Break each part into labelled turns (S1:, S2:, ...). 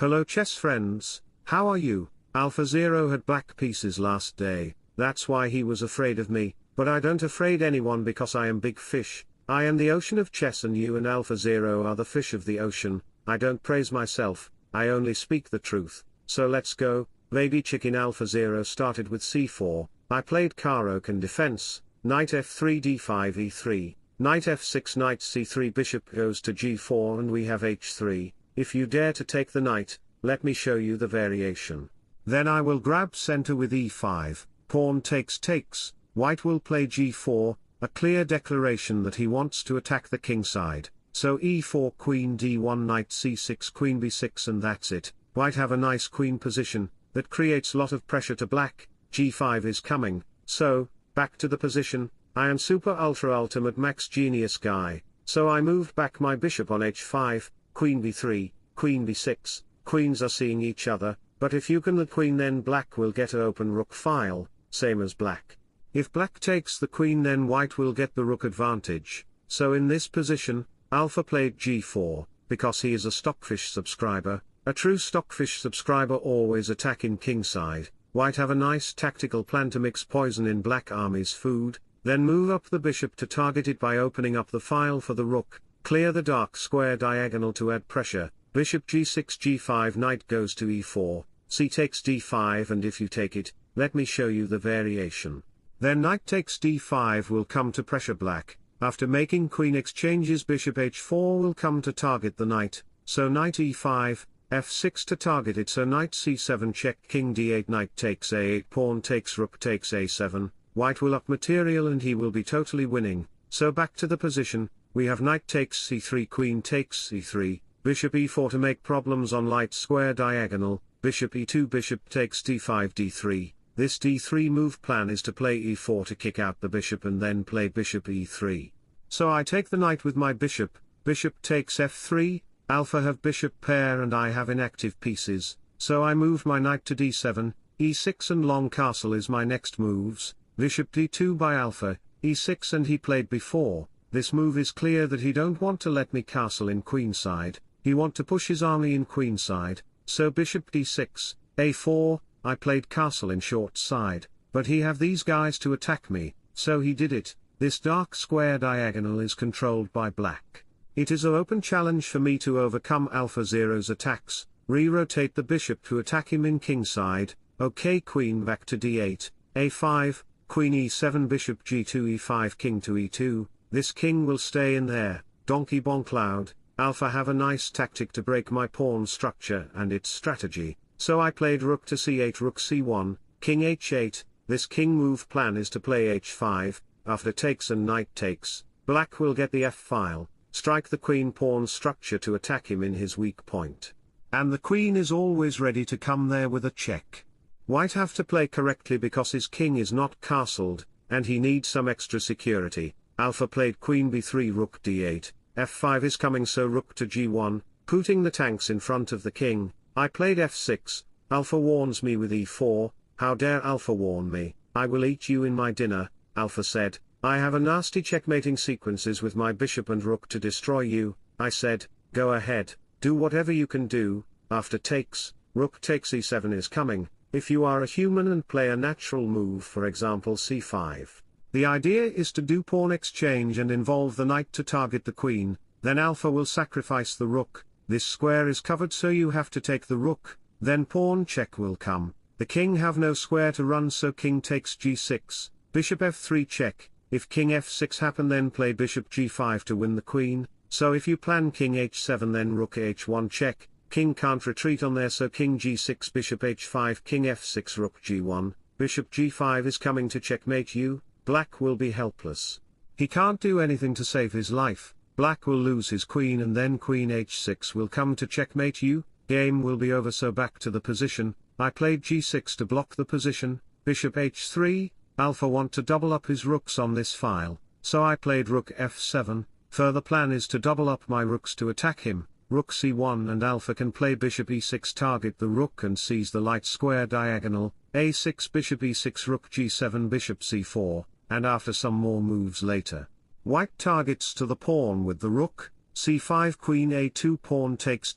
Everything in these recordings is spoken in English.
S1: Hello chess friends, how are you? AlphaZero had black pieces last day, that's why he was afraid of me, but I don't afraid anyone because I am big fish, I am the ocean of chess and you and AlphaZero are the fish of the ocean. I don't praise myself, I only speak the truth, so let's go. Baby chicken. AlphaZero started with c4, I played Caro in defense, knight f3 d5 e3, knight f6 knight c3 bishop goes to g4 and we have h3, if you dare to take the knight, let me show you the variation. Then I will grab center with e5, pawn takes, white will play g4, a clear declaration that he wants to attack the king side, so e4 queen d1 knight c6 queen b6 and that's it, white have a nice queen position, that creates lot of pressure to black, g5 is coming, so, back to the position, I am super ultra ultimate max genius guy, so I moved back my bishop on h5, queen b3, queen b6, queens are seeing each other, but if you can the queen then black will get an open rook file, same as black. If black takes the queen then white will get the rook advantage, so in this position, Alpha played g4, because he is a Stockfish subscriber, a true Stockfish subscriber always attack in kingside, white have a nice tactical plan to mix poison in black army's food, then move up the bishop to target it by opening up the file for the rook, clear the dark square diagonal to add pressure, bishop g6 g5 knight goes to e4, c takes d5 and if you take it, let me show you the variation. Then knight takes d5 will come to pressure black, after making queen exchanges bishop h4 will come to target the knight, so knight e5, f6 to target it so knight c7 check king d8 knight takes a8 pawn takes rook takes a7, white will up material and he will be totally winning, so back to the position, we have knight takes c3 queen takes c3, bishop e4 to make problems on light square diagonal, bishop e2 bishop takes d5 d3, this d3 move plan is to play e4 to kick out the bishop and then play bishop e3. So I take the knight with my bishop, bishop takes f3, Alpha have bishop pair and I have inactive pieces, so I move my knight to d7, e6 and long castle is my next moves, bishop d2 by Alpha, e6 and he played before, this move is clear that he don't want to let me castle in queenside, he want to push his army in queenside, so bishop d6, a4, I played castle in short side, but he have these guys to attack me, so he did it, this dark square diagonal is controlled by black. It is an open challenge for me to overcome AlphaZero's attacks, re-rotate the bishop to attack him in kingside, okay queen back to d8, a5, queen e7 bishop g2 e5 king to e2, this king will stay in there, donkey bonk cloud, Alpha have a nice tactic to break my pawn structure and its strategy, so I played rook to c8 rook c1, king h8, this king move plan is to play h5, after takes and knight takes, black will get the f-file, strike the queen pawn structure to attack him in his weak point. And the queen is always ready to come there with a check. White have to play correctly because his king is not castled, and he needs some extra security. Alpha played queen b3 rook d8, f5 is coming so rook to g1, putting the tanks in front of the king. I played f6, Alpha warns me with e4, how dare Alpha warn me, I will eat you in my dinner, Alpha said, I have a nasty checkmating sequences with my bishop and rook to destroy you, I said, go ahead, do whatever you can do, after takes, rook takes e7 is coming, if you are a human and play a natural move for example c5. The idea is to do pawn exchange and involve the knight to target the queen, then Alpha will sacrifice the rook, this square is covered so you have to take the rook, then pawn check will come, the king have no square to run so king takes g6, bishop f3 check, if king f6 happen then play bishop g5 to win the queen, so if you plan king h7 then rook h1 check, king can't retreat on there so king g6 bishop h5 king f6 rook g1, bishop g5 is coming to checkmate you, black will be helpless. He can't do anything to save his life, black will lose his queen and then queen h6 will come to checkmate you, game will be over so back to the position, I played g6 to block the position, bishop h3, Alpha want to double up his rooks on this file, so I played rook f7, further plan is to double up my rooks to attack him, rook c1 and Alpha can play bishop e6 target the rook and seize the light square diagonal, a6 bishop e6 rook g7 bishop c4, and after some more moves later, white targets to the pawn with the rook, c5 queen a2 pawn takes,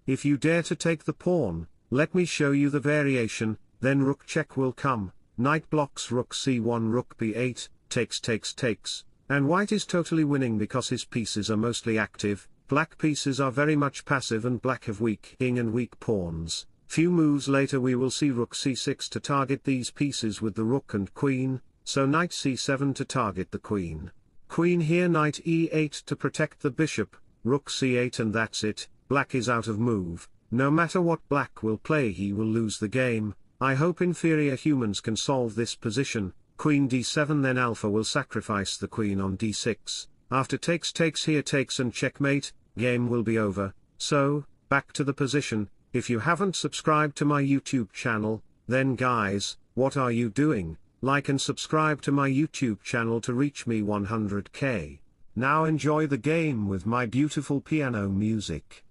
S1: If you dare to take the pawn, let me show you the variation, then rook check will come, knight blocks rook c1 rook b8, takes, and white is totally winning because his pieces are mostly active, black pieces are very much passive and black have weak king and weak pawns. Few moves later we will see rook c6 to target these pieces with the rook and queen, so knight c7 to target the queen. Queen here, knight e8 to protect the bishop, rook c8 and that's it, black is out of move. No matter what black will play he will lose the game. I hope inferior humans can solve this position. Queen d7 then alpha will sacrifice the queen on d6, after takes here takes and checkmate, game will be over. So, back to the position. If you haven't subscribed to my YouTube channel, then guys, what are you doing? Like and subscribe to my YouTube channel to reach me 100k. Now enjoy the game with my beautiful piano music.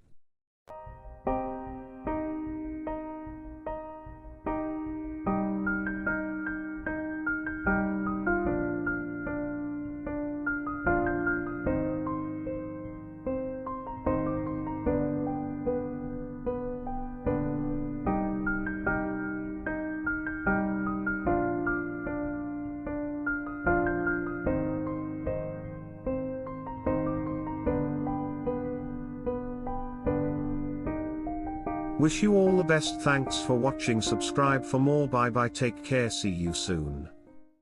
S1: Wish you all the best. Thanks for watching. Subscribe for more. Bye bye. Take care. See you soon.